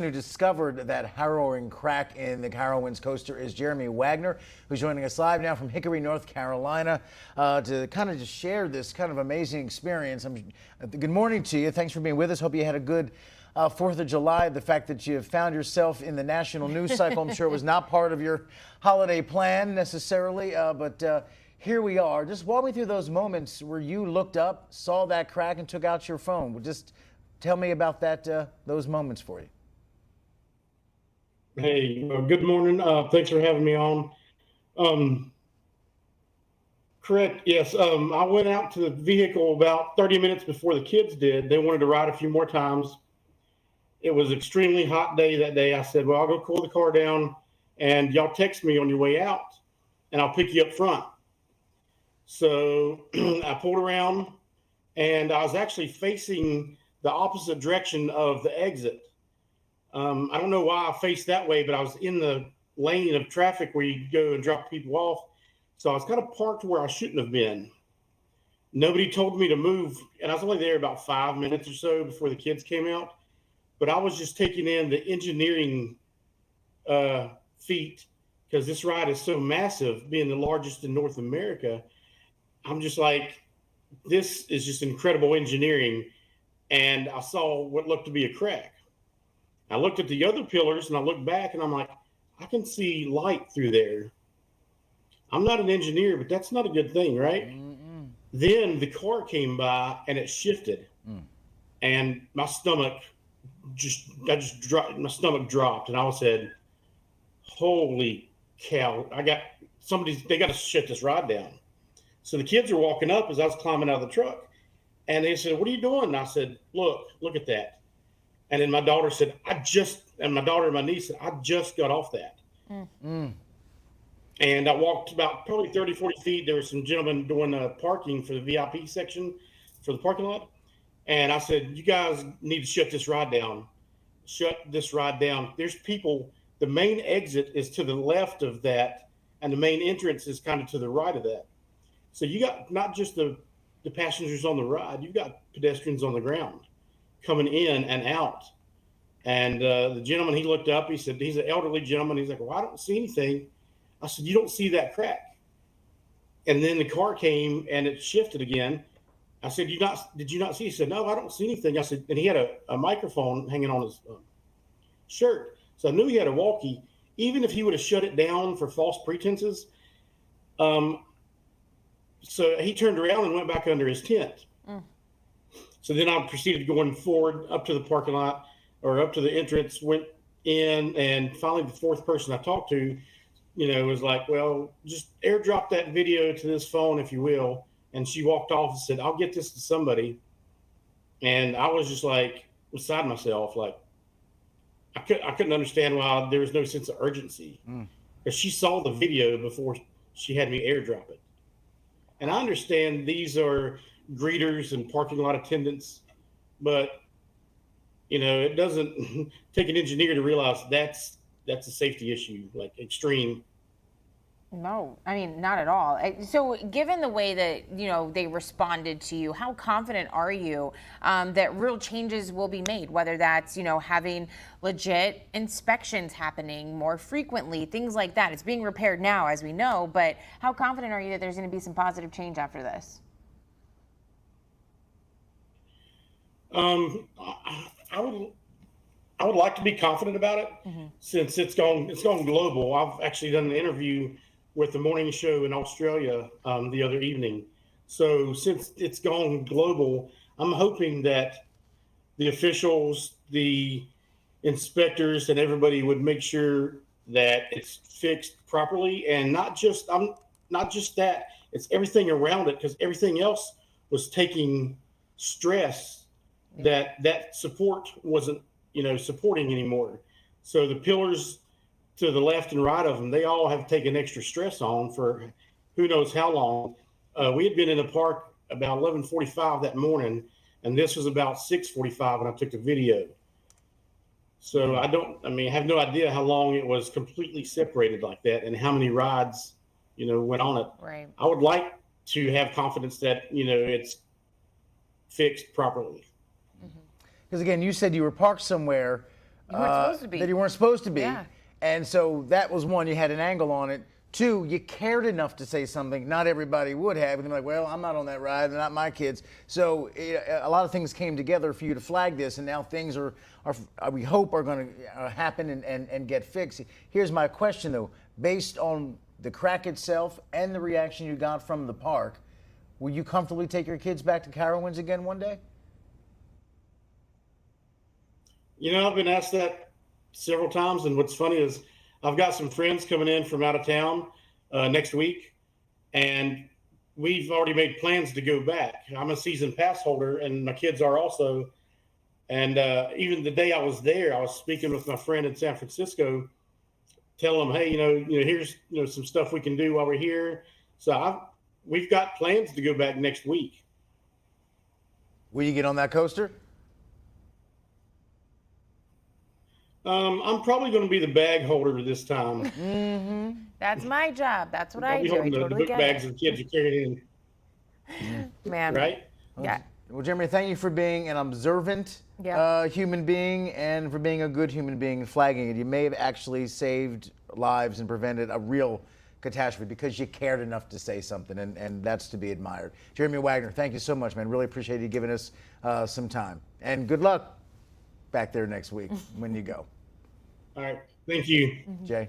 Who discovered that harrowing crack in the Carowinds coaster is Jeremy Wagner, who's joining us live now from Hickory, North Carolina, to kind of just share this kind of amazing experience. Good morning to you. Thanks for being with us. Hope you had a good 4th of July. The fact that you found yourself in the national news cycle, I'm sure was not part of your holiday plan necessarily, but here we are. Just walk me through those moments where you looked up, saw that crack, and took out your phone. Just tell me about those moments for you. Hey, good morning. Thanks for having me on. Correct. Yes. I went out to the vehicle about 30 minutes before the kids did. They wanted to ride a few more times. It was an extremely hot day that day. I said, well, I'll go cool the car down and y'all text me on your way out and I'll pick you up front. So I pulled around and I was actually facing the opposite direction of the exit. I don't know why I faced that way, but I was in the lane of traffic where you go and drop people off. So I was kind of parked where I shouldn't have been. Nobody told me to move, and I was only there about 5 minutes or so before the kids came out. But I was just taking in the engineering feat, because this ride is so massive, being the largest in North America. I'm just like, this is just incredible engineering. And I saw what looked to be a crack. I looked at the other pillars and I looked back and I'm like, I can see light through there. I'm not an engineer, but that's not a good thing, right? Mm-mm. Then the car came by and it shifted, and my stomach dropped, and I said, "Holy cow! They got to shut this ride down." So the kids are walking up as I was climbing out of the truck, and they said, "What are you doing?" And I said, "Look at that." And then my daughter said, my daughter and my niece said, I just got off that. And I walked about probably 30, 40 feet. There were some gentlemen doing parking for the VIP section for the parking lot. And I said, you guys need to shut this ride down. Shut this ride down. There's people, the main exit is to the left of that, and the main entrance is kind of to the right of that. So you got not just the passengers on the ride, you've got pedestrians on the ground coming in and out. And the gentleman, he looked up, he said, he's an elderly gentleman. He's like, well, I don't see anything. I said, you don't see that crack. And then the car came and it shifted again. I said, did you not see? He said, no, I don't see anything. I said, and he had a microphone hanging on his shirt. So I knew he had a walkie. Even if he would have shut it down for false pretenses. So he turned around and went back under his tent. So then I proceeded going forward up to the parking lot, or up to the entrance, went in, and finally the fourth person I talked to, was like, well, just airdrop that video to this phone, if you will. And she walked off and said, I'll get this to somebody. And I was just like, beside myself, like, I couldn't understand why there was no sense of urgency. Because she saw the video before she had me airdrop it. And I understand these are greeters and parking lot attendants, but it doesn't take an engineer to realize that's a safety issue, like extreme. No, I mean, not at all. So given the way that, they responded to you, how confident are you that real changes will be made, whether that's, having legit inspections happening more frequently, things like that? It's being repaired now, as we know, but how confident are you that there's going to be some positive change after this? I would like to be confident about it, since it's gone global. I've actually done an interview with the morning show in Australia the other evening. So since it's gone global, I'm hoping that the officials, the inspectors, and everybody would make sure that it's fixed properly, and not just that, it's everything around it, because everything else was taking stress that support wasn't supporting anymore. So the pillars to the left and right of them, they all have taken extra stress on for who knows how long. We had been in the park about 11:45 that morning, and this was about 6:45 when I took the video. So I have no idea how long it was completely separated like that, and how many rides, went on it. Right. I would like to have confidence that, it's fixed properly. Because again, you said you were parked somewhere You weren't supposed to be. that you weren't supposed to be. Yeah. And so that was one, you had an angle on it. Two, you cared enough to say something not everybody would have. And they're like, well, I'm not on that ride, they're not my kids. So a lot of things came together for you to flag this, and now things are we hope are going to happen and get fixed. Here's my question though, based on the crack itself and the reaction you got from the park, will you comfortably take your kids back to Carowinds again one day? You know, I've been asked that several times, and what's funny is I've got some friends coming in from out of town next week, and we've already made plans to go back. I'm a season pass holder, and my kids are also. And even the day I was there, I was speaking with my friend in San Francisco, telling them, hey, here's some stuff we can do while we're here. So we've got plans to go back next week. Will you get on that coaster? I'm probably going to be the bag holder this time. That's my job. That's what I'll I be do. I holding the totally book get bags it. the kids are carrying Man. in, right? Yeah. Well, Jeremy, thank you for being an observant human being and for being a good human being and flagging it. You may have actually saved lives and prevented a real catastrophe because you cared enough to say something, and that's to be admired. Jeremy Wagner, thank you so much, man. Really appreciate you giving us some time. And good luck back there next week when you go. All right. Thank you. Jay?